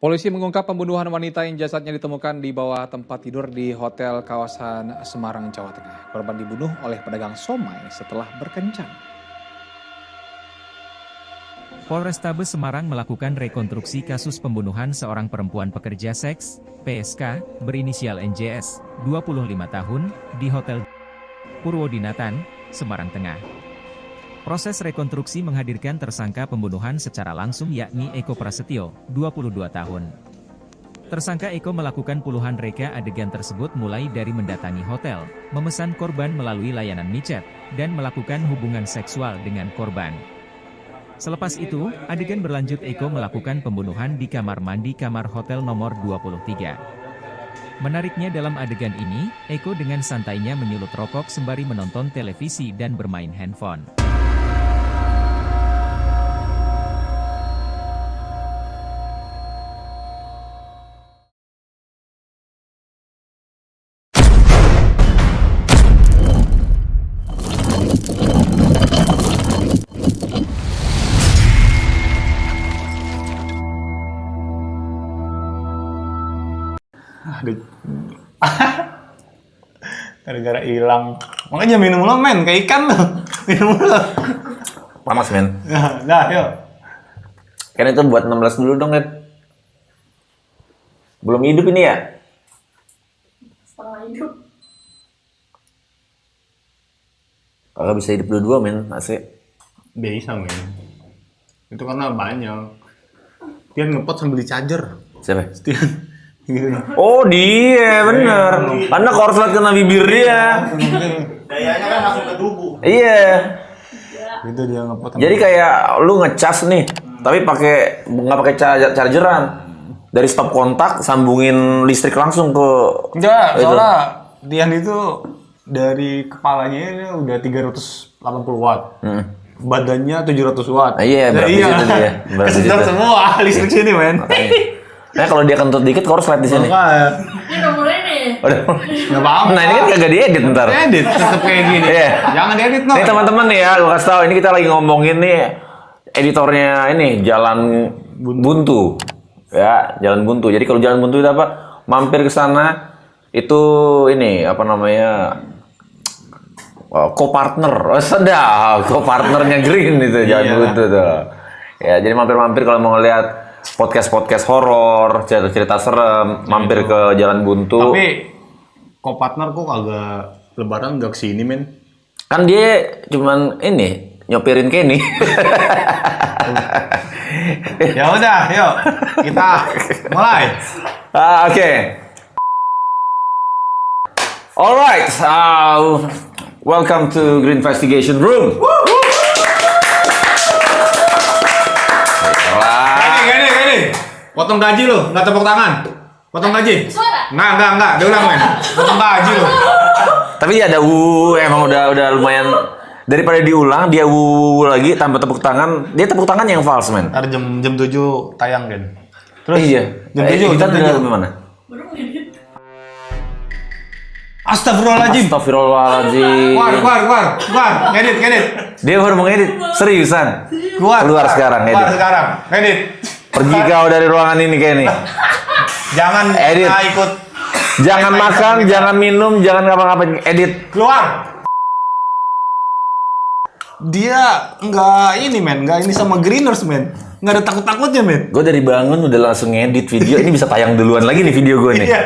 Polisi mengungkap pembunuhan wanita yang jasadnya ditemukan di bawah tempat tidur di hotel kawasan Semarang, Jawa Tengah. Korban dibunuh oleh pedagang somai setelah berkencan. Polrestabes Semarang melakukan rekonstruksi kasus pembunuhan seorang perempuan pekerja seks, PSK, berinisial NJS, 25 tahun, di Hotel Purwodinatan, Semarang Tengah. Proses rekonstruksi menghadirkan tersangka pembunuhan secara langsung yakni Eko Prasetyo, 22 tahun. Tersangka Eko melakukan puluhan reka adegan tersebut mulai dari mendatangi hotel, memesan korban melalui layanan micet, dan melakukan hubungan seksual dengan korban. Selepas itu, adegan berlanjut Eko melakukan pembunuhan di kamar mandi kamar hotel nomor 23. Menariknya dalam adegan ini, Eko dengan santainya menyulut rokok sembari menonton televisi dan bermain handphone. Aduh. Gara-gara hilang. Makanya minum lo men, kayak ikan lo. Minum lo. Panas men. Nah, yuk. Kan itu buat 16 dulu dong, Ed. Belum hidup ini ya? Setengah hidup. Kalau bisa hidup dua-dua men, asik. Bisa men. Itu karena banyak. Tian ngepot sambil di charger. Siapa? Tian. Gitu. Oh dia, bener. Karena korslet kena bibir dia. Dayanya kan langsung ke tubuh. Iya. Gitu dia ngepot. Jadi kayak lu ngecas nih, tapi nggak pakai chargeran. Dari stop kontak, sambungin listrik langsung ke. Enggak, itu. soalnya Tian itu dari kepalanya ini udah 380 watt. Badannya 700 watt. Iya, berarti situ dia. Berarti Kesedot situ. semua listrik sini men. Nah kalau dia kentut dikit, korslet di sini. Makanya. Ini udah mulai nih. Udah. Nggak apa-apa. Nah ini kan kagak diedit ntar. Edit tetep kayak gini. Iya. Jangan diedit no. Nih teman-teman nih ya, gua kasih tahu ini kita lagi ngomongin nih editornya ini Jalan Buntu. Ya, Jalan Buntu. Jadi kalau Jalan Buntu itu apa? Mampir ke sana itu ini apa namanya? Co-partner. Oh, sedap. Co-partnernya Green itu Jalan Buntu tuh. Ya, jadi mampir-mampir kalau mau ngeliat podcast horor, cerita-cerita serem, mampir ke Jalan Buntu. Tapi co-partner kok agak lebaran gak kesini men. Kan dia cuman ini nyopirin Kenny. Ya udah, yuk kita mulai. Oke. Alright, welcome to Green Investigation Room. Gini. Potong gaji lo, nggak tepuk tangan. Potong gaji. Suara. Nggak. Diulang men. Potong gaji lo. Tapi dia ada emang udah lumayan daripada diulang dia lagi tanpa tepuk tangan. Dia tepuk tangan yang false men. Ntar jam 7 tayang kan. Terus Iya. jam 7 kita jam tinggal 7. di mana? Baru ngedit. Astagfirullahaladzim. Astagfirullahaladzim. Keluar. Ngedit. Dia baru mau ngedit. Seriusan? Keluar sekarang Keluar edit. sekarang. Ngedit. Pergi kau dari ruangan ini Kenny. Jangan Edit. ikut. Jangan makan, jangan minum, jangan ngapa-ngapain. Edit. Keluar. Dia nggak ini sama Greeners men. Nggak ada takut-takutnya men. Gue dari bangun udah langsung ngedit video. Ini bisa tayang duluan lagi nih video gue nih. Iya.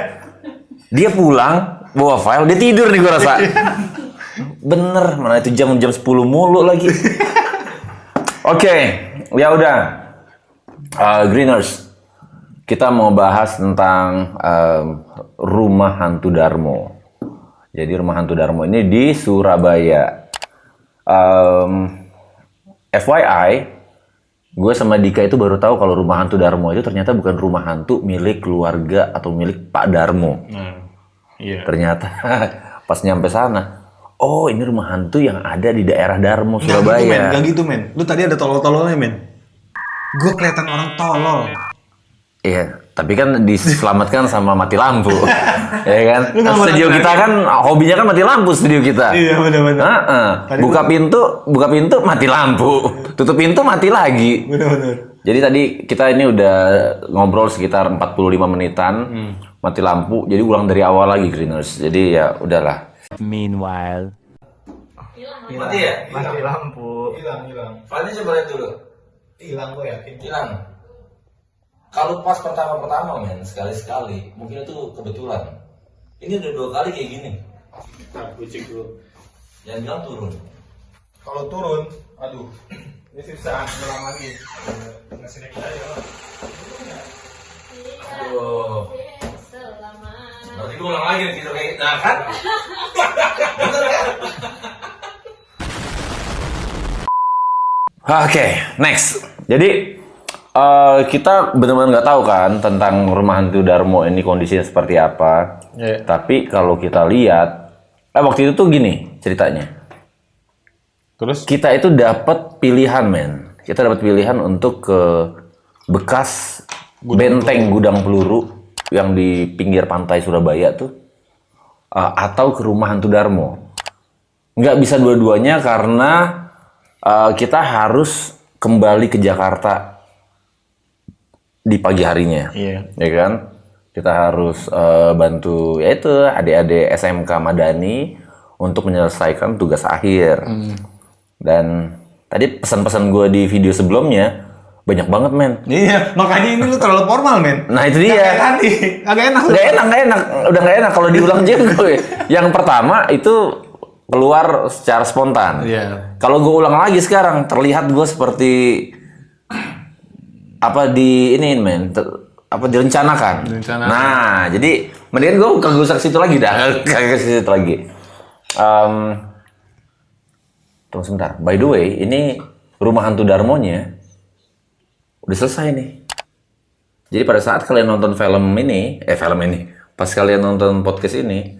Dia pulang, bawa file, dia tidur nih gue rasa. Bener, mana itu jam 10 mulu lagi. Oke, ya udah. Greeners, kita mau bahas tentang rumah hantu Darmo. Jadi rumah hantu Darmo ini di Surabaya. FYI, gue sama Dika itu baru tahu kalau rumah hantu Darmo itu ternyata bukan rumah hantu milik keluarga atau milik Pak Darmo. Iya. Ternyata pas nyampe sana, oh ini rumah hantu yang ada di daerah Darmo, Surabaya. Gak gitu men. Lu tadi ada tolol-tololnya men. Gue kelihatan orang tolol. Iya, tapi kan diselamatkan sama mati lampu. Ya kan? Lu nggak mau Studio lagi. kita kan hobinya kan mati lampu studio kita. Iya benar-benar. Heeh. Tadi Buka pintu mati lampu. Tutup pintu mati lagi. Benar-benar. Jadi tadi kita ini udah ngobrol sekitar 45 menitan, mati lampu. Jadi ulang dari awal lagi Greeners. Jadi ya udahlah. Meanwhile, Mati ya? Mati lampu. Hilang. Fani coba lihat dulu. Hilang gue yakin. Hilang. Kalau pas pertama-pertama men, sekali-sekali, mungkin itu kebetulan. Ini udah 2 kali kayak gini. Nah, gue cek dulu. Yang bilang turun. Kalau turun, aduh, ini susah ngulang lagi. Ngasih naik aja lah. Aduh. Selamat. Berarti gue ulang lagi nih tidur kayak nah kan? Bener kan? Oke, next. Jadi kita benar-benar nggak tahu kan tentang rumah hantu Darmo ini kondisinya seperti apa. Iya. Tapi kalau kita lihat, waktu itu tuh gini ceritanya. Terus Kita itu dapat pilihan men. Kita dapat pilihan untuk ke bekas benteng gudang peluru yang di pinggir pantai Surabaya tuh, atau ke rumah hantu Darmo. Nggak bisa dua-duanya karena kita harus kembali ke Jakarta di pagi harinya, Iya. ya kan? Kita harus bantu yaitu adik-adik SMK Madani untuk menyelesaikan tugas akhir. Dan tadi pesan-pesan gue di video sebelumnya banyak banget men. iya, makanya ini lu terlalu formal, men. Nah itu Kayak dia. tadi, agak enak. Nggak enak, udah nggak enak kalau diulang juga gue. Yang pertama itu keluar secara spontan. Iya. Kalau gue ulang lagi sekarang, terlihat gue seperti apa di ini men, apa direncanakan. Direncanakan. Nah, jadi mendingan gue kagak usah ke situ lagi dah, kagak ke situ lagi. Tunggu sebentar. By the way, ini rumah hantu Darmonya udah selesai nih. Jadi pada saat kalian nonton pas kalian nonton podcast ini,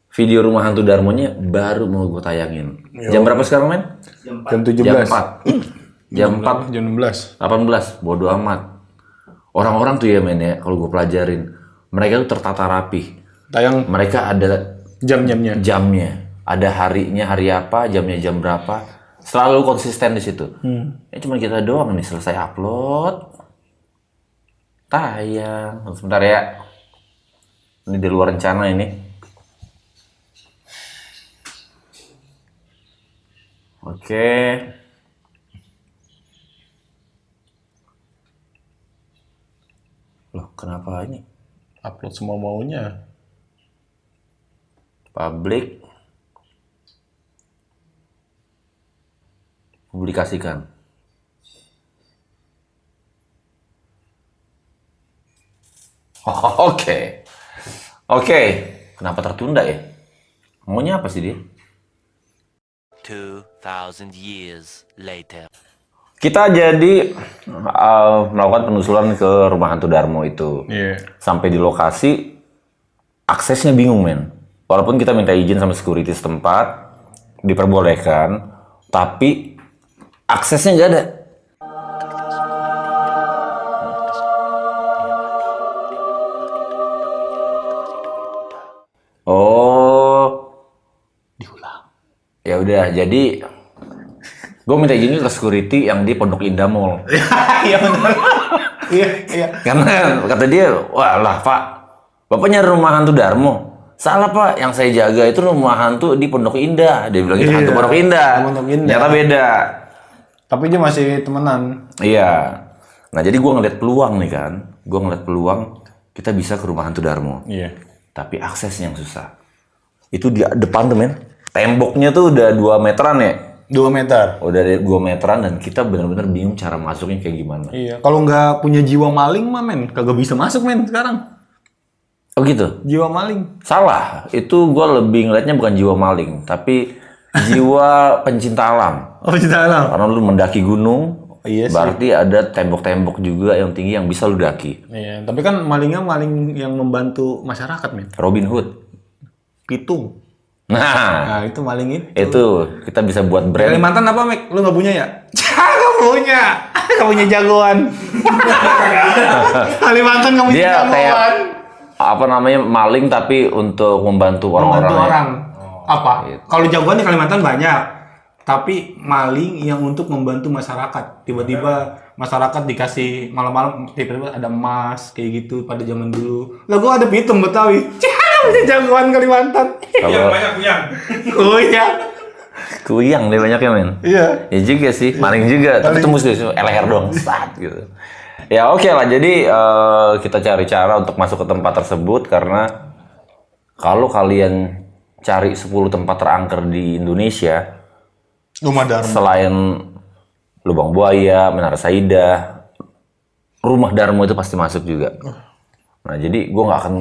video rumah hantu Darmonya baru mau gue tayangin. Jam berapa sekarang, men? Jam 17. Jam 4. Jam 4, Jam 16. 18. Bodoh amat. Orang-orang tuh ya, men ya, kalau gue pelajarin, mereka tuh tertata rapi. Tayang Mereka ada jam-jamnya. jamnya, ada harinya, hari apa, jamnya jam berapa. Selalu konsisten di situ. Ini cuma kita doang nih selesai upload. Tayang. Sebentar ya. Ini di luar rencana ini. Oke. Loh, kenapa ini? Upload semua maunya. Publik. Publikasikan. Oke. Oke. Kenapa tertunda ya? Maunya apa sih dia? 2,000 years later. Kita jadi melakukan penelusuran ke rumah hantu Darmo itu. Iya. Sampai di lokasi, aksesnya bingung men. Walaupun kita minta izin sama security setempat, diperbolehkan, tapi aksesnya nggak ada. Oh, diulang. Ya udah, jadi gue minta izin ke security yang di Pondok Indah Mall. Iya benar. Iya, iya. Karena kata dia, wah lah Pak, Bapak nyari rumah hantu Darmo. Salah Pak, yang saya jaga itu rumah hantu di Pondok Indah. Dia bilang itu Iya, hantu Pondok Indah. Pondok Indah. Ternyata beda. Tapi dia masih temenan. Iya. Nah jadi gue ngeliat peluang nih kan. Gue ngeliat peluang kita bisa ke rumah hantu Darmo. Iya. Tapi aksesnya yang susah. Itu di depan tuh men. Temboknya tuh udah 2 meteran ya. 2 meter. Udah 2 meteran dan kita benar-benar bingung cara masuknya kayak gimana. Iya. Kalau nggak punya jiwa maling mah men, kagak bisa masuk men sekarang. Oh gitu? Jiwa maling. Salah. Itu gue lebih ngeliatnya bukan jiwa maling. Tapi jiwa pencinta alam. Oh di dalam. Karena lu mendaki gunung. Iya sih. Berarti ada tembok-tembok juga yang tinggi yang bisa lu daki. Iya. Tapi kan malingnya maling yang membantu masyarakat men. Robin Hood. Pitung. Nah, Nah itu maling itu. itu kita bisa buat brand. Kalimantan apa Mek? Lu nggak punya ya? Nggak punya. Nggak punya jagoan. Kalimantan nggak punya Dia jagoan. kayak apa namanya maling tapi untuk membantu Membantu orang-orang. orang. Apa? Gitu. Kalau jagoan di Kalimantan banyak. tapi maling yang untuk membantu masyarakat. Tiba-tiba masyarakat dikasih malam-malam tiba-tiba ada emas kayak gitu pada zaman dulu. Lah gua ada pitung Betawi. Masih jagoan Kalimantan. Yang banyak yang. Oh iya. Kuyang deh banyak ya men. Iya. Ya juga sih, maling juga. Tapi tembus deh, leher doang, sat gitu. Ya oke lah, jadi kita cari cara untuk masuk ke tempat tersebut karena kalau kalian cari 10 tempat terangker di Indonesia, Rumah Dharma. selain Lubang Buaya, Menara Saidah, Rumah Darmo itu pasti masuk juga. Nah jadi gue nggak akan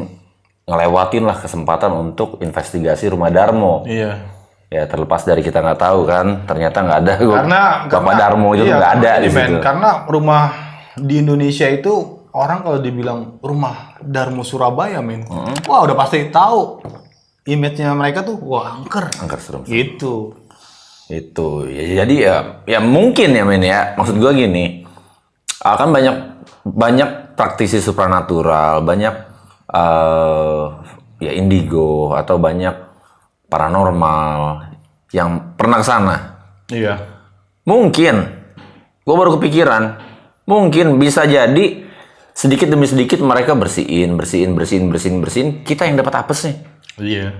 ngelewatin lah kesempatan untuk investigasi Rumah Darmo. Iya. Ya terlepas dari kita nggak tahu kan, ternyata nggak ada. Karena Bapak Darmo itu iya, nggak ada karena di men, situ. karena rumah di Indonesia itu orang kalau dibilang rumah Darmo Surabaya men, wah udah pasti tahu image-nya mereka tuh wah angker. Angker serem. Gitu. Itu ya, jadi ya mungkin ya men ya, maksud gua gini, akan banyak praktisi supranatural, banyak ya indigo atau banyak paranormal yang pernah ke sana. Iya. Mungkin gua baru kepikiran, mungkin bisa jadi sedikit demi sedikit mereka bersihin, kita yang dapat apesnya. Iya.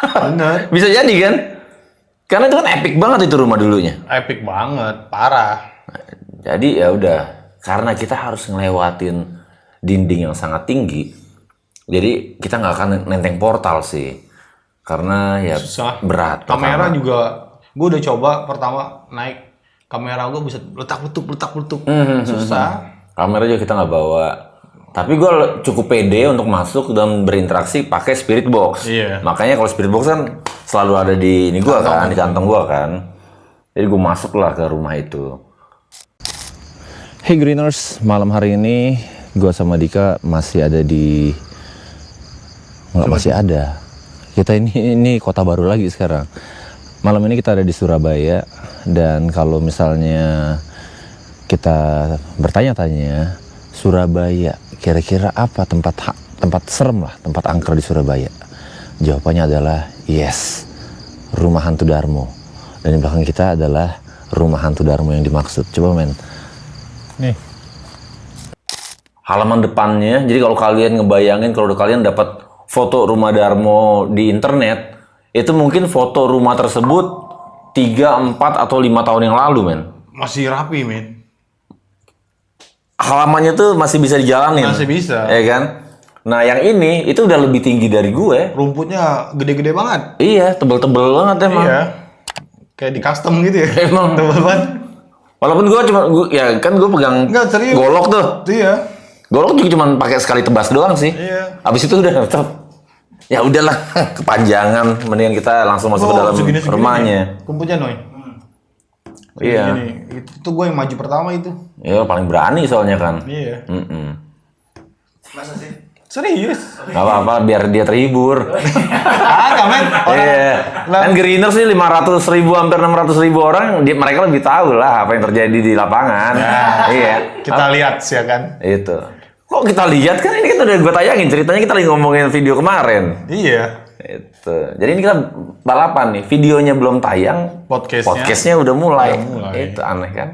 Bener. Bisa jadi kan? Karena itu kan epic banget itu rumah dulunya. Epic banget, parah. Jadi ya udah, karena kita harus ngelewatin dinding yang sangat tinggi, jadi kita nggak akan nenteng portal sih, karena ya Susah. berat. Kamera pertama. juga, gue udah coba pertama naik kamera gue bisa letak-letuk. Susah. Kamera juga kita nggak bawa. Tapi gue cukup pede untuk masuk dan berinteraksi pakai spirit box. Iya. Makanya kalau spirit box kan selalu ada di ini gue kan, di kantong gue kan. Jadi gue masuklah ke rumah itu. Hey Greeners, malam hari ini gue sama Dika masih ada di... Nggak masih ada. Kita ini kota baru lagi sekarang. Malam ini kita ada di Surabaya. Dan kalau misalnya kita bertanya-tanya, Surabaya, kira-kira apa tempat serem lah, tempat angker di Surabaya? Jawabannya adalah yes, Rumah Hantu Darmo. Dan di belakang kita adalah Rumah Hantu Darmo yang dimaksud. Coba men. Nih. Halaman depannya, jadi kalau kalian ngebayangin kalau kalian dapat foto Rumah Darmo di internet, itu mungkin foto rumah tersebut 3, 4, atau 5 tahun yang lalu men. Masih rapi men. Halamannya tuh masih bisa dijalanin. Masih bisa. Ya kan? Nah yang ini, itu udah lebih tinggi dari gue. Rumputnya gede-gede banget. Iya, tebel-tebel banget emang. Iya. Kayak di custom gitu ya. Emang. Tebel banget. Walaupun gue ya kan gue pegang Enggak, serius. golok tuh. Iya. Golok juga cuma pakai sekali tebas doang sih. Iya. Abis itu udah ya udahlah kepanjangan, mendingan kita langsung masuk ke dalam segini-segini rumahnya. nih. Rumputnya Noy. Iya. Segini. Itu gue yang maju pertama itu. Ya paling berani soalnya kan. Iya. Masa sih? Serius. Gak apa-apa biar dia terhibur. Agak men. Iya. Kan Greeners sih 500.000 hampir 600.000 orang, mereka lebih tahu lah apa yang terjadi di lapangan. Iya. Kita lihat sih ya kan. Itu. Kok kita lihat kan ini kan udah gue tayangin ceritanya, kita lagi ngomongin video kemarin. Iya. Itu. Jadi ini kita balapan nih, videonya belum tayang, podcastnya udah mulai. Itu aneh kan.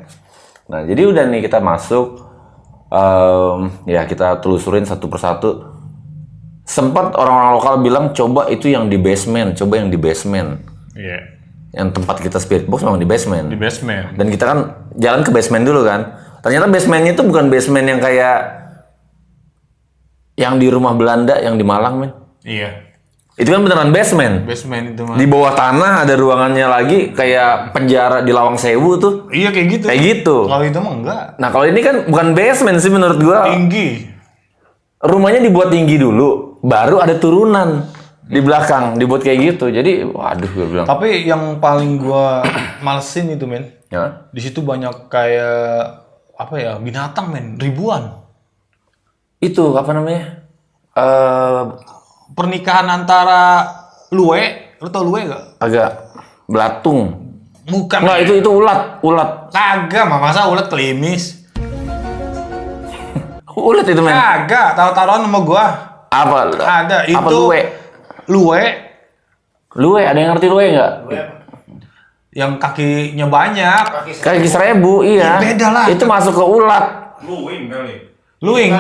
Nah jadi udah nih kita masuk, ya kita telusurin satu persatu. Sempat orang-orang lokal bilang coba itu yang di basement, coba yang di basement. Iya. Yang tempat kita spirit box memang di basement. Di basement. Dan kita kan jalan ke basement dulu kan. Ternyata basementnya itu bukan basement yang kayak yang di rumah Belanda yang di Malang men. Iya. Itu kan beneran basement. Basement itu mah. Di bawah tanah ada ruangannya lagi kayak penjara di Lawang Sewu tuh. Iya kayak gitu. Kayak gitu. Kalau itu mah enggak. Nah kalau ini kan bukan basement sih menurut gua. Tinggi. Rumahnya dibuat tinggi dulu, baru ada turunan di belakang dibuat kayak gitu. Jadi waduh gue bilang. Tapi yang paling gua malesin itu men. Ya. Di situ banyak kayak apa ya, binatang men, ribuan. Itu apa namanya? Pernikahan antara lue, lu tau lue gak? Agak belatung. Bukan. Enggak, itu ulat. Kagak, masa ulet klimis? Ulat itu men. Kagak, tahu-taruhan sama gua. Apa? Ada itu. Apa lue? Lue. Lue, ada yang ngerti lue nggak? yang kakinya banyak. Kaki 1000, iya. Beda lah. Itu masuk ke ulat. Luwing kali. Luwing.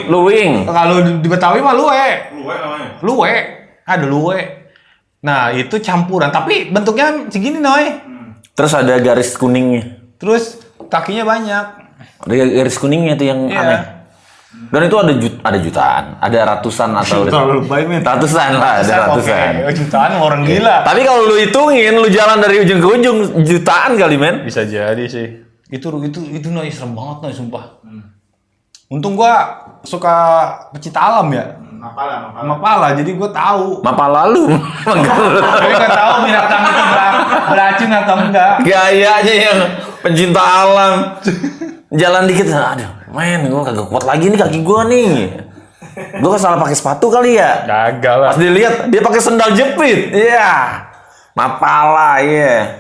Luwing. Kalau di Betawi mah luwe. Luwe namanya. Luwe. Ada luwe. Nah, itu campuran, tapi bentuknya segini, Noy. Terus ada garis kuningnya. Terus kakinya banyak. Ada garis kuningnya itu yang Iya. aneh. Dan itu ada jutaan, ada ratusan atau Kalau lebay, men. ratusan lah, ada ratusan. Oke, jutaan orang gila. Tapi kalau lu hitungin, lu jalan dari ujung ke ujung jutaan kali, men. Bisa jadi sih. Itu Noy, serem banget, Noy, sumpah. Untung gua suka pecinta alam ya. Mapala, jadi gua tahu. Mapa lalu. Tapi nggak tahu binatang itu beracun atau enggak. Gayanya yang pencinta alam. Jalan dikit, aduh, men, gua kagak kuat lagi nih kaki gua nih. Gua kan salah pakai sepatu kali ya. Gagal lah. Pas dilihat dia pakai sendal jepit. Iya. Mapala, iya.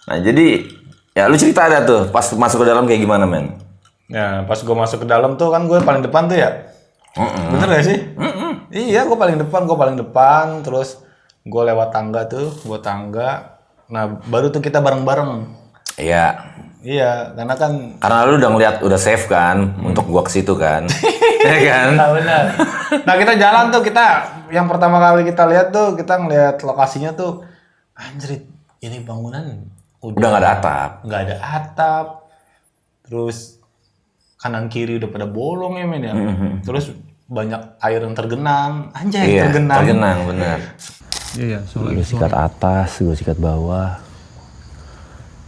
Nah, jadi ya lu cerita ada tuh pas masuk ke dalam kayak gimana, men? Nah, pas gua masuk ke dalam tuh kan gue paling depan tuh ya. Bener gak sih? Iya, gue paling depan. Terus gue lewat tangga tuh, Nah, baru tuh kita bareng-bareng. Iya. Iya, karena kan. Karena lu udah ngeliat, udah save kan, untuk gua ke situ kan. Iya kan? Nah, benar. Nah, kita jalan tuh, yang pertama kali kita lihat tuh, kita ngeliat lokasinya tuh, anjrit, ini bangunan Udah nggak ada atap. Nggak ada atap. Terus kanan kiri udah pada bolong ya, men ya. Terus banyak air yang tergenang. Anjay, Iya, tergenang. tergenang, bener. Iya, Gue sikat atas, gue sikat bawah.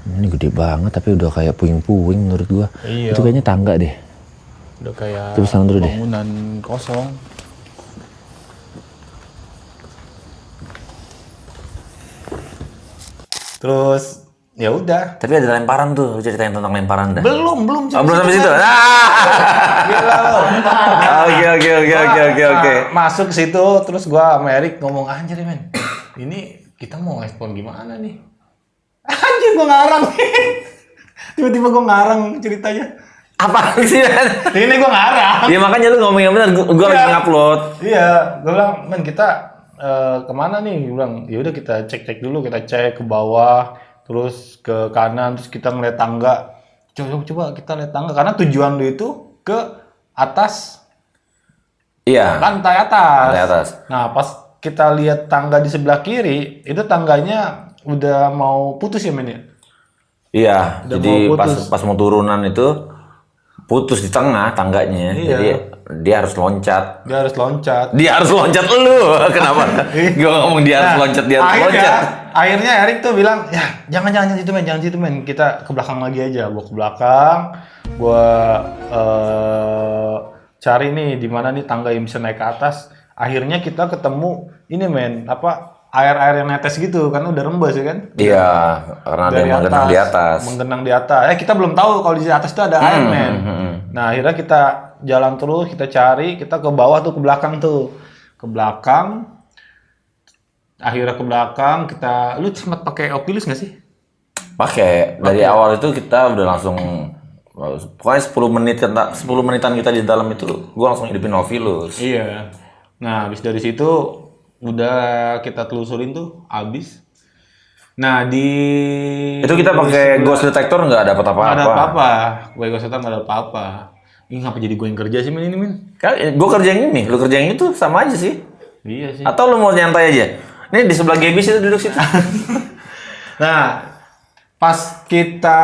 Ini gede banget tapi udah kayak puing-puing menurut gua. Iya. Itu kayaknya tangga deh. Udah kayak Coba sana dulu deh. bangunan kosong. Terus ya udah. Tapi ada lemparan tuh, lu ceritain tentang lemparan dah. Belum Oh, belum sampai situ. Gila lo. Oke. Masuk ke situ terus gua sama Erik ngomong, anjir men. Ini kita mau respon gimana nih? Anjir gua ngarang. Tiba-tiba gua ngarang ceritanya. Apa sih? Ini gua ngarang. Ya makanya lu ngomong yang benar, gua lagi ngupload. Iya, gua bilang, men kita kemana nih? Gua bilang, yaudah kita cek dulu, kita cek ke bawah, terus ke kanan, terus kita ngeliat tangga. Coba kita lihat tangga, karena tujuan lu itu ke atas. Iya. Lantai atas. Lantai atas. Nah, pas kita lihat tangga di sebelah kiri, itu tangganya udah mau putus ya, men ya? Iya, Udah jadi mau putus. pas mau turunan itu putus di tengah tangganya. Iya. Jadi dia harus loncat. Dia harus loncat. Dia harus loncat lu. Kenapa? Gua ngomong dia harus loncat, dia harus loncat. Akhirnya Erik tuh bilang, ya jangan situ men, kita ke belakang lagi aja. Gua ke belakang, gua cari nih di mana nih tangga yang bisa naik ke atas. Akhirnya kita ketemu ini men, air yang netes gitu kan, udah rembes ya kan? Iya, karena ada yang menggenang di atas. Menggenang di atas. Kita belum tahu kalau di atas itu ada air men. Nah akhirnya kita jalan terus, kita cari, kita ke bawah tuh, ke belakang tuh. Ke belakang. Akhirnya ke belakang, lu sempat pakai Oculus nggak sih? Pakai. Dari awal itu kita udah langsung pokoknya 10 menitan kita di dalam itu gua langsung hidupin Oculus. Iya. Nah, habis dari situ udah kita telusurin tuh, habis. Nah, Itu kita pakai ghost detector nggak dapat apa-apa. Nggak ada apa-apa. Gue ghost detector nggak ada apa-apa. Ini ngapa jadi gue yang kerja sih, men ini, men? Kan gua kerja yang ini, lu kerja yang itu sama aja sih. Iya sih. Atau lu mau nyantai aja? Nih di sebelah Gebis itu duduk situ. Nah, pas kita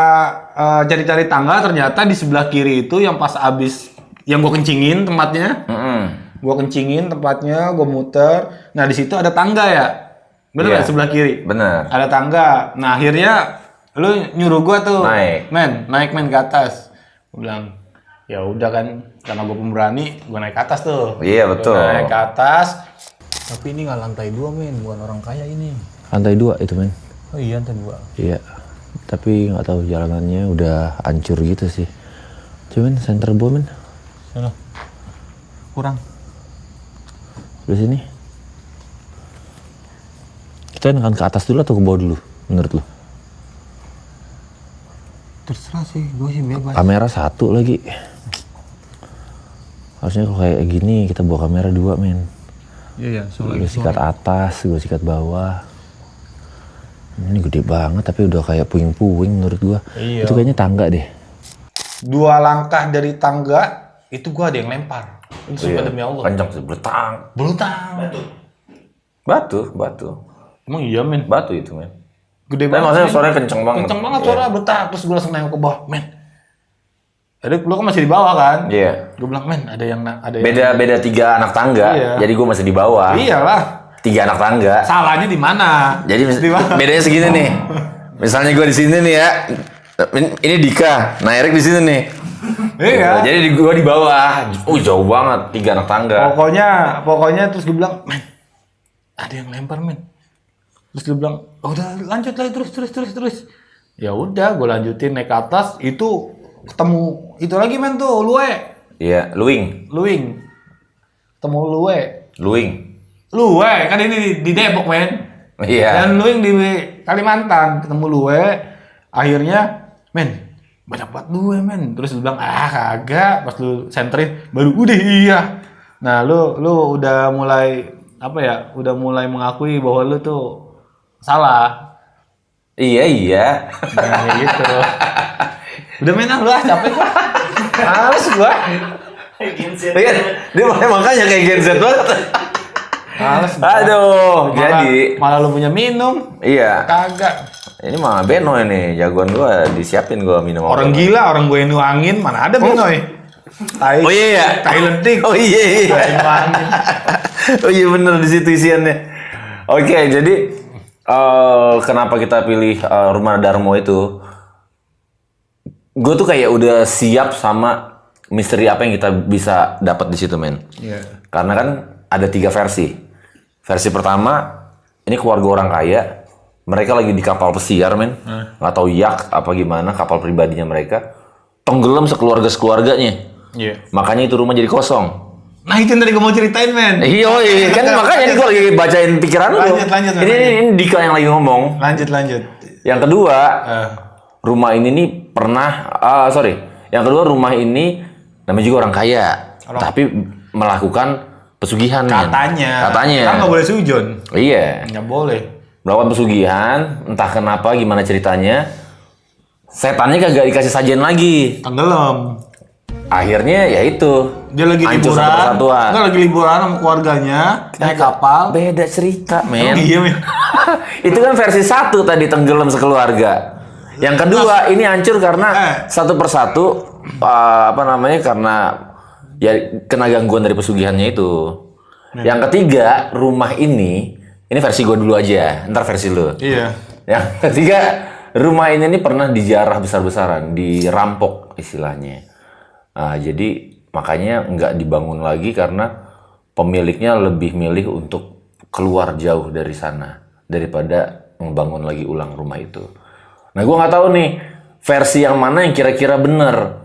cari-cari tangga, ternyata di sebelah kiri itu yang pas abis, yang gue kencingin tempatnya. Gue kencingin tempatnya, gue muter. Nah, di situ ada tangga ya? Bener Iya. nggak sebelah kiri? Bener. Ada tangga. Nah, akhirnya lu nyuruh gue tuh naik ke atas. Gue bilang, ya udah kan, karena gue pemberani, gue naik ke atas tuh. Iya, betul. Gua naik ke atas. Tapi ini nggak lantai 2 men, bukan orang kaya ini. Lantai 2 itu men. Oh iya, lantai 2. Iya. Tapi nggak tahu jalanannya udah hancur gitu sih. Cuman center ball men. Sana. Kurang. Di sini. Kita akan ke atas dulu atau ke bawah dulu menurut lu? Terserah sih, gue sih bebas. Kamera 1 lagi. Harusnya kalau kayak gini kita bawa kamera 2 men. Iya, Gue sikat atas, gue sikat bawah. Ini gede banget tapi udah kayak puing-puing menurut gua. Iya. Itu kayaknya tangga deh. 2 langkah dari tangga itu gua ada yang lempar. Itu sumpah demi Allah. Kencang sih, bertang. Belutang. Batu. Emang iya men. Batu itu, men. Gede Tapi banget. maksudnya men. suaranya kenceng banget. Kenceng banget suara bertak. Terus gue langsung nengok ke bawah, men. Jadi lu kan masih di bawah kan? Iya. Gue bilang, men ada yang Beda 3 anak tangga, Iya. jadi gue masih di bawah. Iyalah. 3 anak tangga. Salahnya di mana? Jadi Di mana? bedanya segini nih. Misalnya gue di sini nih ya. Ini Dika, nah Erik di sini nih. Iya. Jadi gue di bawah. Jauh banget 3 anak tangga. Pokoknya terus gue bilang, men, ada yang lempar men. Terus dia bilang, oh, udah lanjut lagi terus. Ya udah, gue lanjutin naik ke atas. Itu ketemu itu lagi men tuh, Iya, Luing. Ketemu Luing kan ini di Depok men. Iya. Dan Luing di Kalimantan ketemu Lue. Akhirnya, men, banyak banget Lue men. Terus lu bilang, kagak. Pas lu senterin, baru udah iya. Nah, lu udah mulai apa ya? Udah mulai mengakui bahwa lu tuh salah. Iya. Nah, kayak gitu. Udah men lu capek gua. Males gua. Lihat, dia makanya kayak Gen Z banget. Males. Aduh, jadi Malah lu punya minum. iya. Kagak. Ini mah Beno ini, jagoan gua disiapin gua minum. Orang gila, orang gue nuangin, mana ada Benoy. Oh iya. Tai lentik. Oh iya. Nuangin. Oh iya bener di situ isiannya. Oke, jadi kenapa kita pilih Rumah Darmo itu? Gue tuh kayak udah siap sama misteri apa yang kita bisa dapat di situ, men. Iya. Karena kan ada 3 versi. Versi pertama, ini keluarga orang kaya. Mereka lagi di kapal pesiar, men. Nggak tahu yacht apa gimana, kapal pribadinya mereka. Tenggelam sekeluarga-sekeluarganya. Iya. Makanya itu rumah jadi kosong. Nah itu yang tadi gue mau ceritain men. Iya, kan makanya ini gue lagi bacain pikiran lu. Lanjut. Ini Dika yang lagi ngomong. Lanjut. Yang kedua, rumah ini nih pernah, Yang kedua rumah ini namanya juga orang kaya, tapi melakukan pesugihan. Katanya. Kan nggak boleh sujon. Iya. Nggak boleh. Melakukan pesugihan, entah kenapa, gimana ceritanya. Setannya kagak dikasih sajian lagi. Tenggelam. Akhirnya ya itu. Dia lagi hancur liburan. satu persatuan. Nggak lagi liburan sama keluarganya. Naik kapal. Beda cerita, men. Iya men. Itu kan versi 1 tadi tenggelam sekeluarga. Yang kedua ini hancur karena satu persatu karena ya kena gangguan dari pesugihannya itu. Yang ketiga rumah ini versi gue dulu aja, ntar versi lu. Iya. Yang ketiga rumah ini nih pernah dijarah besar-besaran, dirampok istilahnya. Nah, jadi makanya nggak dibangun lagi karena pemiliknya lebih milih untuk keluar jauh dari sana daripada membangun lagi ulang rumah itu. Nah, gue nggak tahu nih versi yang mana yang kira-kira bener.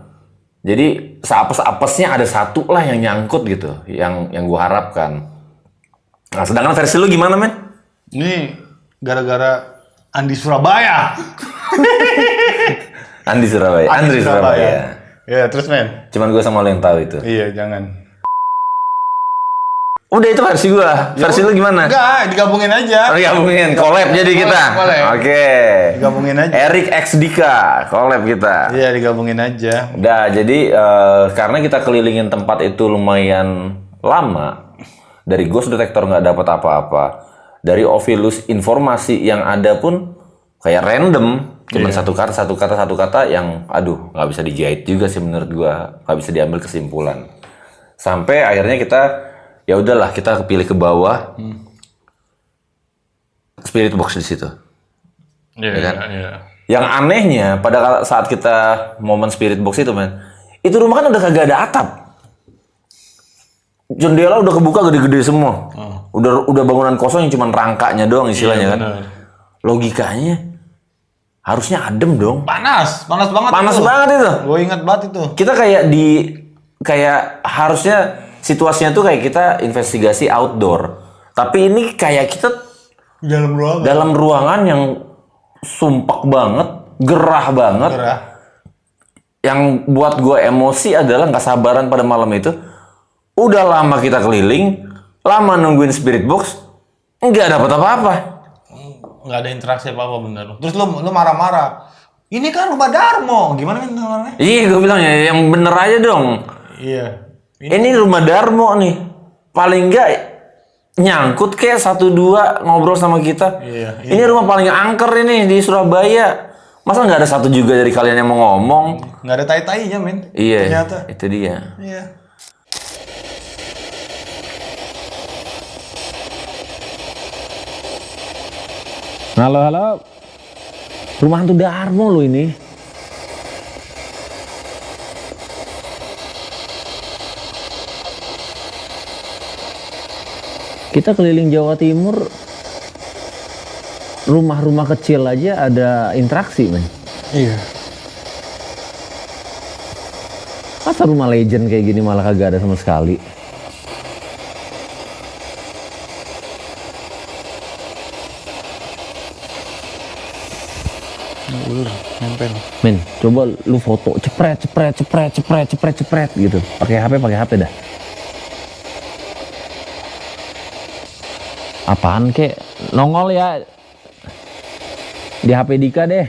Jadi seapes-apesnya ada satu lah yang nyangkut gitu, yang gue harapkan. Nah, sedangkan versi lu gimana, men? Ini gara-gara Andi Surabaya. Andri Surabaya. Ya terus men. Cuman gue sama lo yang tahu itu. Iya jangan. Udah itu versi gue. Versi lu gimana? Enggak, digabungin aja. Gabungin, collab jadi kita. Collab. Oke. Digabungin aja. Erik X Dika, collab kita. Iya digabungin aja. Udah, jadi karena kita kelilingin tempat itu lumayan lama, dari ghost detector nggak dapat apa-apa, dari Ovilus informasi yang ada pun kayak random, cuman satu kata yang aduh nggak bisa dijahit juga sih menurut gua, nggak bisa diambil kesimpulan. Sampai akhirnya kita ya udahlah kita pilih ke bawah, spirit box di situ. Iya kan? Iya. Yang anehnya pada saat kita momen spirit box itu, men, itu rumah kan udah kagak ada atap. Jendela udah kebuka gede-gede semua. Udah bangunan kosong yang cuma rangkanya doang istilahnya kan. Bener. Logikanya harusnya adem dong. Panas banget. Panas banget itu. Gue ingat banget itu. Kita kayak harusnya situasinya tuh kayak kita investigasi outdoor. Tapi ini kayak kita dalam ruangan yang sumpek banget, gerah banget. Yang buat gue emosi adalah nggak sabaran pada malam itu. Udah lama kita keliling, lama nungguin spirit box, nggak dapat apa-apa. nggak ada interaksi apa-apa bener. Terus lu marah-marah. Ini kan rumah Darmo. Gimana kan namanya? Iya, gue bilang ya, yang bener aja dong. Iya. Ini rumah Darmo nih. Paling enggak nyangkut kayak 1-2 ngobrol sama kita. Iya. Ini rumah paling angker ini di Surabaya. Masa nggak ada satu juga dari kalian yang mau ngomong? Nggak ada tai-tainya, men. Iya, Ternyata. itu dia. Iya. Halo. Rumah hantu Darmo lo ini. Kita keliling Jawa Timur, rumah-rumah kecil aja ada interaksi, men. Iya. Masa rumah legend kayak gini malah kagak ada sama sekali? Men, coba lu foto cepret gitu. Pakai HP dah. Apaan kek? Nongol ya di HP Dika deh.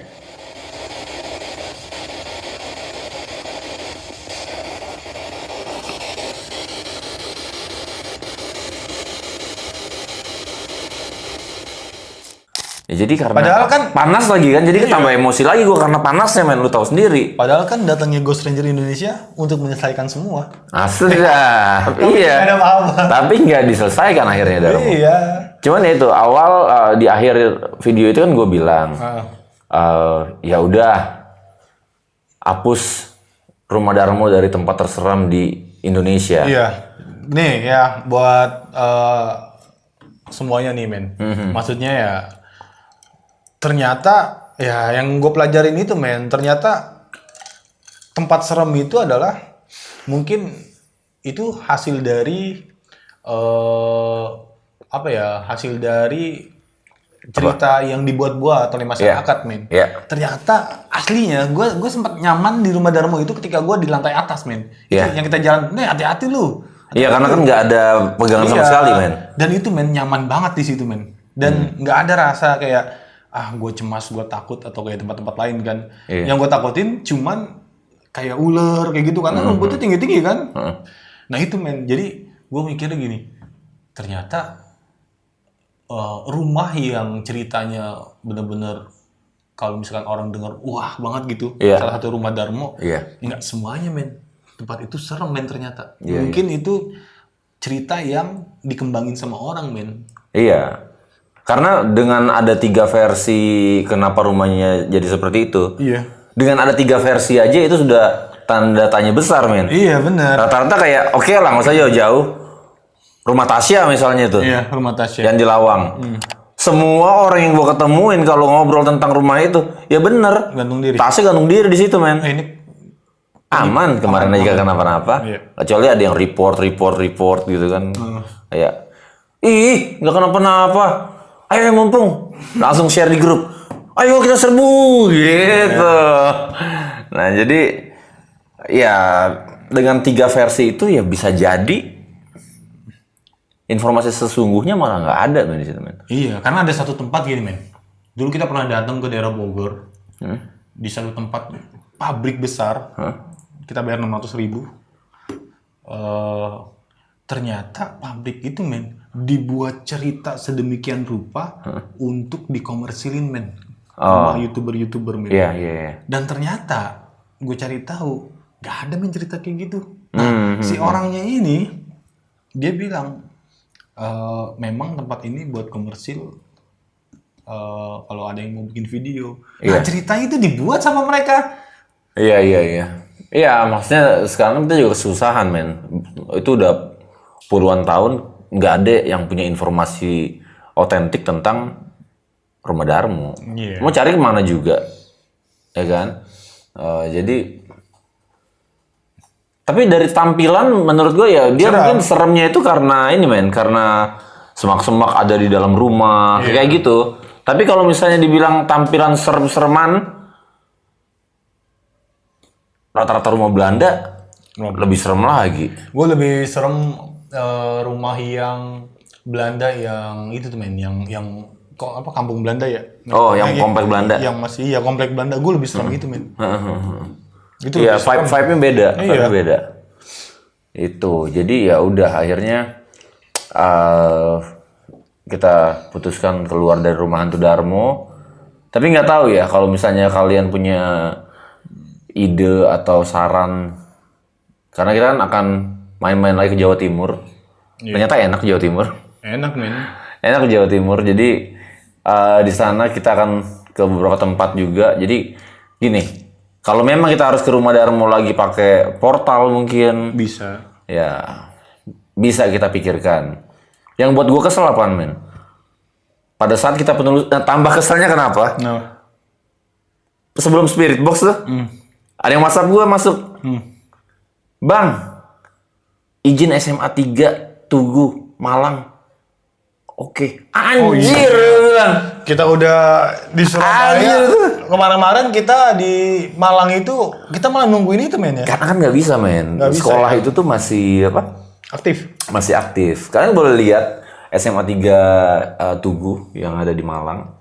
Ya jadi karena Padahal kan- panas lagi kan, jadi Iya. tambah emosi lagi gue karena panasnya, men, lu tahu sendiri. Padahal kan datangnya Ghost Ranger Indonesia untuk menyelesaikan semua. Asli dah. Iya. nggak ada apa-apa. Tapi nggak diselesaikan akhirnya Darmo. Iya. Cuman ya itu awal di akhir video itu kan gue bilang, ya udah hapus rumah Darmo dari tempat terseram di Indonesia. Iya. Nih ya buat semuanya nih, men. Maksudnya ya ternyata ya yang gue pelajarin itu, men, ternyata tempat serem itu adalah mungkin itu hasil dari apa ya, hasil dari cerita yang dibuat-buat oleh masyarakat, men. Iya. Ternyata aslinya gue sempat nyaman di rumah Darmo itu ketika gue di lantai atas, men. Iya. Yang kita jalan, nih hati-hati lu. Iya, karena kan nggak ada pegangan sama Iya. sekali, men. Dan itu, men, nyaman banget di situ, men. Dan nggak ada rasa kayak gue cemas, gue takut atau kayak tempat-tempat lain kan. Iya. Yang gue takutin cuman kayak ular kayak gitu karena rumputnya tinggi-tinggi kan. Nah itu, men. Jadi gue mikirnya gini, ternyata rumah yang ceritanya bener-bener kalau misalkan orang dengar wah banget gitu, Iya. salah satu rumah Darmo, Iya. nggak semuanya, men. Tempat itu serem, men, ternyata. Iya, Mungkin itu cerita yang dikembangin sama orang, men. Iya. Karena dengan ada 3 versi kenapa rumahnya jadi seperti itu. Iya. Dengan ada 3 versi aja itu sudah tanda tanya besar, men. Iya, benar. Rata-rata kayak oke lah, nggak usah jauh-jauh. Rumah Tasya misalnya tuh, Iya, rumah Tasya. yang di Lawang. Semua orang yang gua ketemuin kalau ngobrol tentang rumah itu, ya bener. Gantung diri. Tasya gantung diri di situ, men. Ini Aman, kemarin aja kenapa-napa. Iya. Kecuali ada yang report gitu kan. Kayak, ih, nggak kenapa-napa. Ayo mumpung, langsung share di grup. Ayo kita serbu, gitu. Nah jadi, ya dengan 3 versi itu ya bisa jadi informasi sesungguhnya malah nggak ada, men, di situ, men. Iya, karena ada satu tempat gini, men. Dulu kita pernah datang ke daerah Bogor. Di satu tempat pabrik besar. Kita bayar 600.000. Ternyata pabrik itu, men, dibuat cerita sedemikian rupa untuk dikomersilin, men. Sama YouTuber-YouTuber, men. Iya. Dan ternyata gue cari tahu gak ada, men, cerita kayak gitu. Nah, si orangnya ini dia bilang memang tempat ini buat komersil. Kalau ada yang mau bikin video, nah cerita itu dibuat sama mereka. Iya. Iya, maksudnya sekarang kita juga kesusahan, men. Itu udah puluhan tahun nggak ada yang punya informasi otentik tentang rumah Darmo. Iya. Mau cari kemana juga, ya kan? Jadi, tapi dari tampilan menurut gue ya dia mungkin seremnya itu karena ini, men, karena semak-semak ada di dalam rumah kayak gitu. Tapi kalau misalnya dibilang tampilan serem-sereman, rata-rata rumah Belanda lebih serem lagi. Gue lebih serem rumah yang Belanda yang itu tuh, men, yang kok apa kampung Belanda ya? Oh, yang komplek Belanda. Yang masih ya komplek Belanda. Gue lebih serem gitu, men. Itu Iya, lebih serem. vibe-nya beda, Iya. vibe-nya beda. Itu, jadi ya udah akhirnya kita putuskan keluar dari rumah hantu Darmo. Tapi nggak tahu ya kalau misalnya kalian punya ide atau saran, karena kita kan akan main-main lagi ke Jawa Timur. Ternyata enak ke Jawa Timur. Enak, men. Enak ke Jawa Timur. Jadi di sana kita akan ke beberapa tempat juga. Jadi gini, kalau memang kita harus ke rumah Darmo lagi pakai portal mungkin, Bisa. ya bisa kita pikirkan. Yang buat gue kesel apaan, men? Pada saat kita penelusur, tambah keselnya kenapa? Nah. Sebelum Spirit Box tuh, ada yang WhatsApp gue masuk. Bang, izin SMA 3 Tugu, Malang. Oke. Anjir, bilang. Kita udah di Surabaya. Anjir. Kemarin-kemarin kita di Malang itu kita malah nungguin itu, men ya. Karena kan nggak bisa, men. Nggak bisa, Sekolah ya. itu tuh masih apa? Aktif. Masih aktif. Kalian boleh lihat SMA 3 Tugu yang ada di Malang.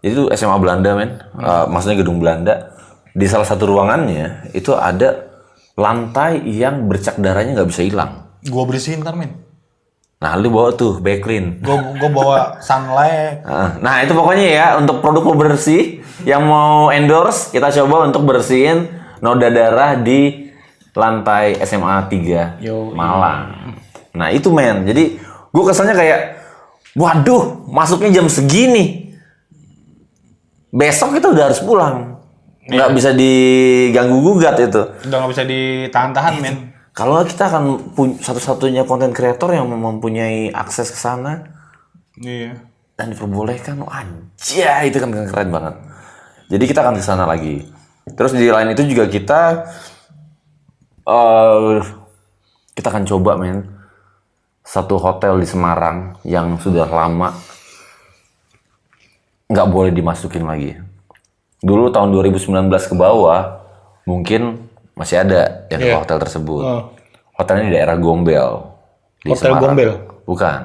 Itu SMA Belanda, men. Maksudnya gedung Belanda. Di salah satu ruangannya itu ada lantai yang bercak darahnya nggak bisa hilang. Gua bersihin ntar, men. Nah, lu bawa tuh backlink. Gua bawa sunlight. Nah, itu pokoknya ya untuk produk pembersih yang mau endorse, kita coba untuk bersihin noda darah di lantai SMA 3 Malang. Nah, itu, men. Jadi, gue kesannya kayak, waduh, masuknya jam segini. Besok kita udah harus pulang. Nggak bisa diganggu-gugat itu. Udah nggak bisa ditahan-tahan, men. Kalau nggak, kita akan satu-satunya konten kreator yang mempunyai akses ke sana Iya. dan diperbolehkan. Anjay, itu kan keren banget. Jadi kita akan ke sana lagi. Terus di lain itu juga kita akan coba, men, satu hotel di Semarang yang sudah lama nggak boleh dimasukin lagi. Dulu tahun 2019 ke bawah mungkin masih ada yang ke Iya. hotel tersebut. Hotelnya di daerah Gombel. Di Hotel Semarang. Gombel? Bukan.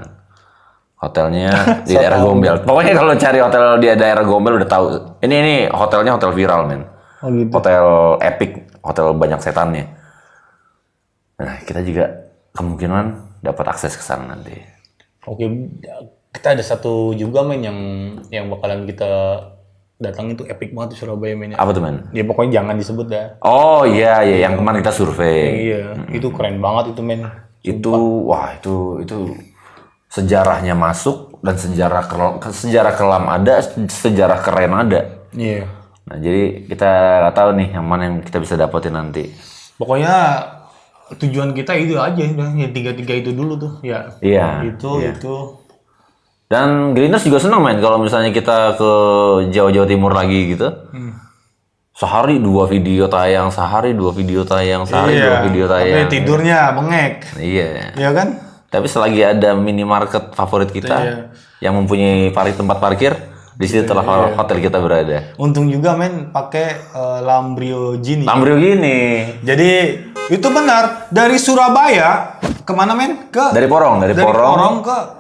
Hotelnya di daerah Gombel. Pokoknya kalau cari hotel di daerah Gombel udah tahu. Ini hotelnya hotel viral, men. Oh, gitu. Hotel epic, hotel banyak setannya. Nah, kita juga kemungkinan dapat akses ke sana nanti. Oke, kita ada satu juga, men, yang bakalan kita datang itu epic banget di Surabaya, men. Apa tuh, men? Ya pokoknya jangan disebut dah. Oh iya, yang kemarin kita survei. Iya, itu keren banget itu, men. Itu, wah, itu sejarahnya masuk dan sejarah kelam ada, sejarah keren ada. Iya. Nah, jadi kita nggak tahu nih yang mana yang kita bisa dapetin nanti. Pokoknya tujuan kita itu aja, udah ya tiga itu dulu tuh, ya. Iya, Itu. Dan Greeners juga senang, men, kalau misalnya kita ke Jawa Timur lagi gitu. Sehari 2 video tayang, sehari 2 video tayang, sehari 2 video tayang. Tapi tidurnya bengek, Iya. ya kan? Tapi selagi ada minimarket favorit kita Iya. yang mempunyai tempat parkir, di situ telah hotel kita berada. Untung juga, men, pakai Lambrio Gini. Lambrio gini. Jadi itu benar dari Surabaya kemana, men? Dari Porong Porong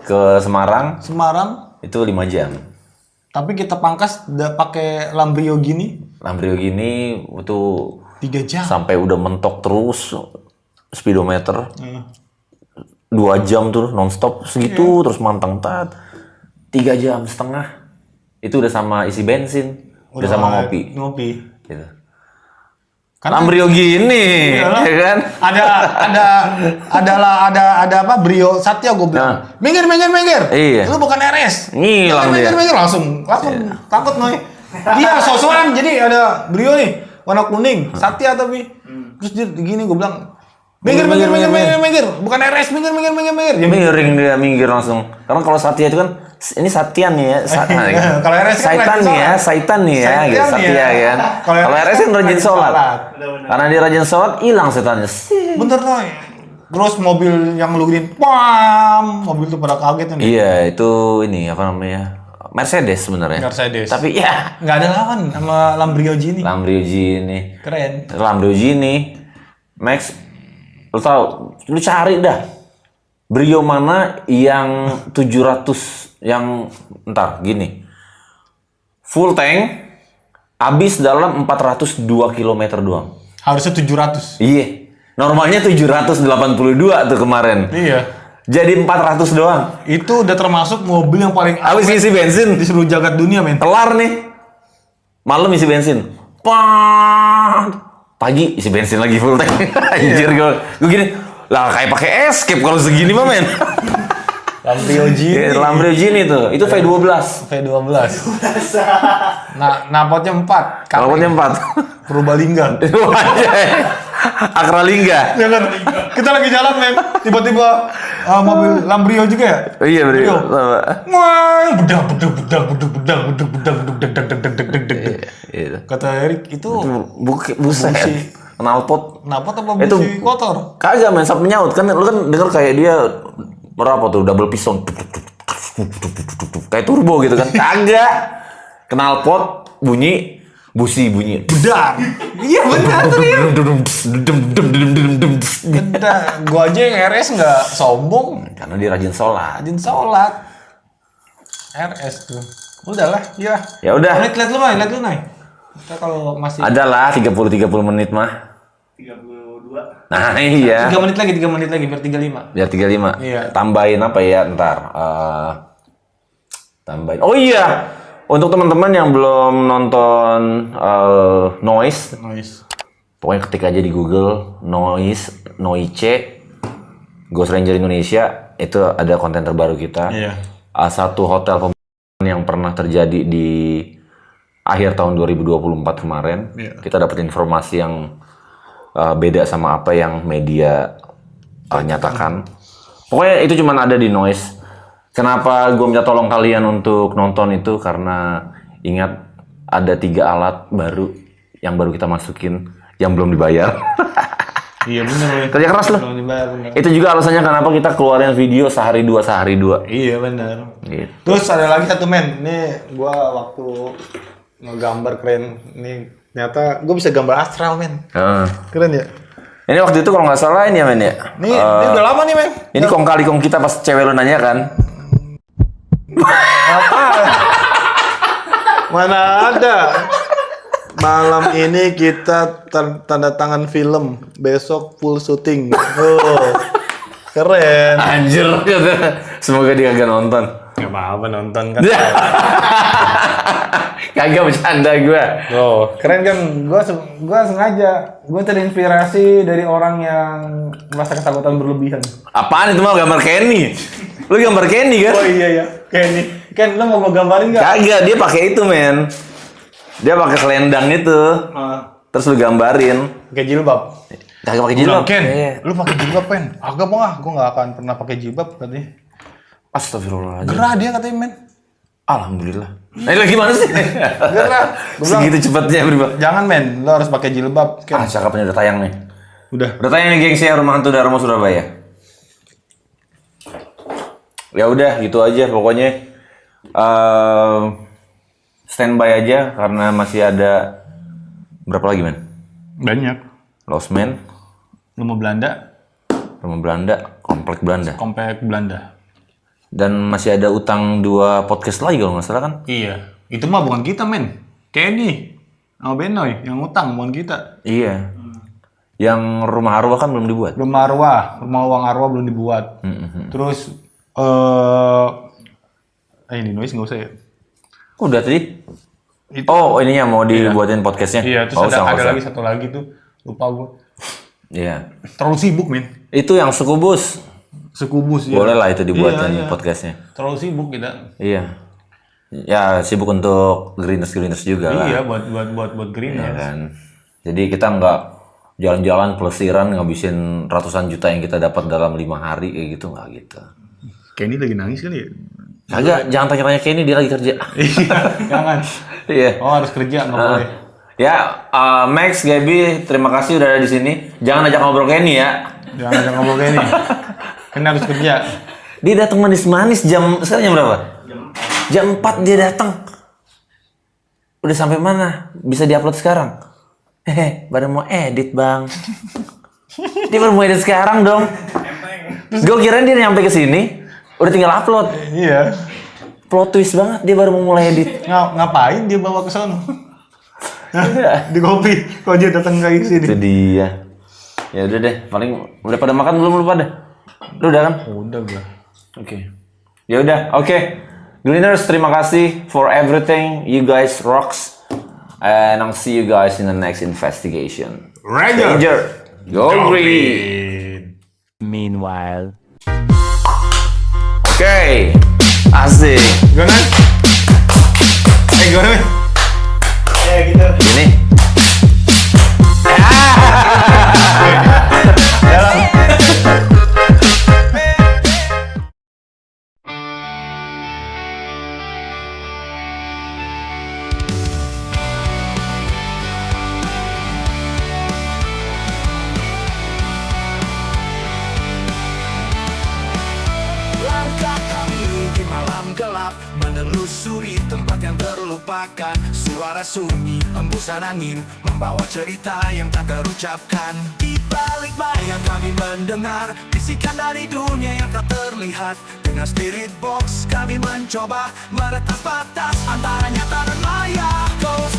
ke Semarang Semarang. itu 5 jam. Tapi kita pangkas pakai Lambrio Gini Lambrio gini itu 3 jam. sampai udah mentok terus speedometer. 2 jam tuh nonstop segitu terus manteng 3,5 jam. Itu udah sama isi bensin, udah sama ngopi. Gitu. Lambrio gini, Iyalah. ya kan? Ada apa? Brio Satya gue bilang. Minggir. Iya. Lu bukan RS. Ngilang dia. Minggir langsung takut, Noy. Dia sosokan, jadi ada Brio nih warna kuning, Satya tapi. Terus dia gini gue bilang, minggir. Bukan RS, minggir. Dia Miring dia, minggir langsung. Karena kalau Satya itu kan, ini Satyan nih ya. Kalau RS kan Saitan nih ya, gitu. Saitan Satya ya. kan. Kalau Kalau RS kan rajin sholat. Karena dia rajin sholat, hilang setannya. Bentar, Noy. Terus mobil yang lu gini, pam, mobil tuh pada kaget nih. Iya, itu ini apa namanya? Mercedes sebenarnya. Mercedes. Tapi ya, Nggak ada lawan sama Lambrio Gini. Lambrio gini. Keren. Lambrio gini. Max, lu tahu, lu cari dah. Brio mana yang 700 yang entar gini. Full tank habis dalam 402 km doang. Harusnya 700. Iya. Normalnya 782 tuh kemarin. Iya. Jadi 400 doang. Itu udah termasuk mobil yang paling Habis isi bensin. di seluruh jagat dunia, men. Kelar nih. Malam isi bensin. Pagi isi bensin lagi full tank. Anjir gue gini. Lah kayak pakai escape kalau segini mah, men. Lamborghini. Lamborghini tuh. Itu V12. V12. Nah, napotnya 4. Knalpotnya 4. Purbalingga. Akralingga. Ya kan? Kita lagi jalan, men. Tiba-tiba mobil Lambrio juga ya? Iya, Brio. Wah, bedak. Iya. Kata Erik itu Buset. Busi. Knalpot. kenapa apa Itu busi kotor? kagak main sap menyaut kan lu kan denger kayak dia berapa tuh double piston kayak turbo gitu kan. Kagak. Knalpot bunyi, busi bunyi. Bedak. Iya benar. Bedak. Gua aja yang RS nggak sombong, Karena dia rajin sholat. rajin sholat. RS tuh. Udahlah, ya. Ya udah. Lihat lu, lihat lu, Nay. Kita kalau masih Adalah 30 menit mah. 32. Nah, iya. 3 menit lagi biar 35. Biar 35. Iya. Tambahin apa ya ntar? Tambahin. Oh iya. Untuk teman-teman yang belum nonton Noise, pokoknya ketik aja di Google Noise, Ghost Ranger Indonesia, itu ada konten terbaru kita. Iya. Satu hotel pembunuhan yang pernah terjadi di akhir tahun 2024 kemarin. Iya. Kita dapat informasi yang beda sama apa yang media nyatakan. Pokoknya itu cuma ada di Noise. Kenapa gue minta tolong kalian untuk nonton itu? Karena ingat ada 3 alat baru yang baru kita masukin yang belum dibayar. Iya benar. Kerja keras loh. Itu juga alasannya kenapa kita keluarin video sehari dua. Iya benar. Gitu. Terus ada lagi satu, men. Nih gua waktu ngegambar keren. Nih ternyata gua bisa gambar astral, men. Keren ya? Ini waktu itu kalau nggak salah ini ya men ya. Nih, ini udah lama nih, men. Ini kong kali kong kita pas cewek lu nanya kan. Apa? Mana ada? Malam ini kita tanda tangan film, besok full syuting. Oh, keren. Anjir. Semoga dia kagak nonton. Gak apa-apa nonton kan. Kagak bercanda gue. Oh, keren kan? Gua sengaja. Gua terinspirasi dari orang yang merasa ketakutan berlebihan. Apaan itu mah gambar Kenny? Lu gambar Kenny kan? Oh iya ya, Kenny. Ken, lu mau gua gambarin nggak? Kagak, dia pakai itu men. Dia pakai selendang itu. Terus lu gambarin. Pakai jilbab. Kagak pakai jilbab. Ken, Iya. lu pakai jilbab, Ken? Agak bang ah, gua nggak akan pernah pakai jilbab katanya. Astagfirullahaladzim. Gerah dia katanya, men. Alhamdulillah. Lagi mana sih? Gerah. Gua bilang, Segitu cepatnya berubah. jangan, men. Lu harus pakai jilbab, Ken. Cakepnya udah tayang nih. Udah. Udah tayang nih gengsi Rumah Hantu Darmo Surabaya. Ya udah gitu aja pokoknya. Standby aja karena masih ada berapa lagi men? Banyak. Lost Man, Rumah Belanda, Rumah Belanda, Komplek Belanda. Komplek Belanda. Dan masih ada utang 2 podcast lagi kalau nggak salah kan? Iya. Itu mah bukan kita, men. Kenny sama Benoy yang utang, bukan kita. Iya. Yang Rumah Arwah kan belum dibuat. Rumah uang arwah belum dibuat. Terus ini noise nggak usah ya. Udah tadi? Itu. Oh ininya mau dibuatin podcastnya? Iya, terus Nggak usah, nggak ada usah. lagi satu lagi tuh, lupa gue. Iya. Terlalu sibuk, men. Itu yang Sukubus. Sekubus ya. Boleh lah itu dibuatin Iya, iya. podcastnya. Terlalu sibuk kita. Iya. Ya sibuk untuk Greeners juga lah. Iya, buat green. Iya kan. Jadi kita nggak jalan-jalan pelesiran ngabisin ratusan juta yang kita dapat dalam 5 hari kayak gitu, nggak gitu. Kenny lagi nangis kali ya? Kagak, jangan tanya-tanya kayak ini dia lagi kerja. Iya, jangan. Iya. Oh, harus kerja, nggak boleh. Ya, Max, Gaby, terima kasih udah ada di sini. Jangan ajak ngobrol Kenny ya. Jangan ajak ngobrol Kenny. Kenny harus kerja. Dia datang manis-manis sekarang jam berapa? Jam 4 dia datang. Udah sampai mana? Bisa diupload sekarang? Hehe, baru mau edit bang. Dia baru mau edit sekarang dong. Gue kira dia nyampe ke sini, udah tinggal upload. Iya. Plot twist banget, dia baru mau mulai edit. Ngapain dia bawa ke sana? Di kopi, kok dia datang kayak sini? Itu dia. Ya udah deh, paling udah pada makan belum lu pada? Lu udah kan? Udah gua. Oke. Ya udah, oke. Gleaners, terima kasih for everything. You guys rocks. And I'll see you guys in the next investigation. Ranger, go green. Meanwhile. Oke, asik. Gimana? Gimana? Gitu. Ini. Langkah kami di malam gelap, menelusuri tempat yang terlupakan. Suara sunyi, embusan angin, membawa cerita yang tak terucapkan. Di balik bayang kami mendengar bisikan dari dunia yang tak terlihat. Dengan spirit box kami mencoba meretas batas antara nyata dan maya. Ghost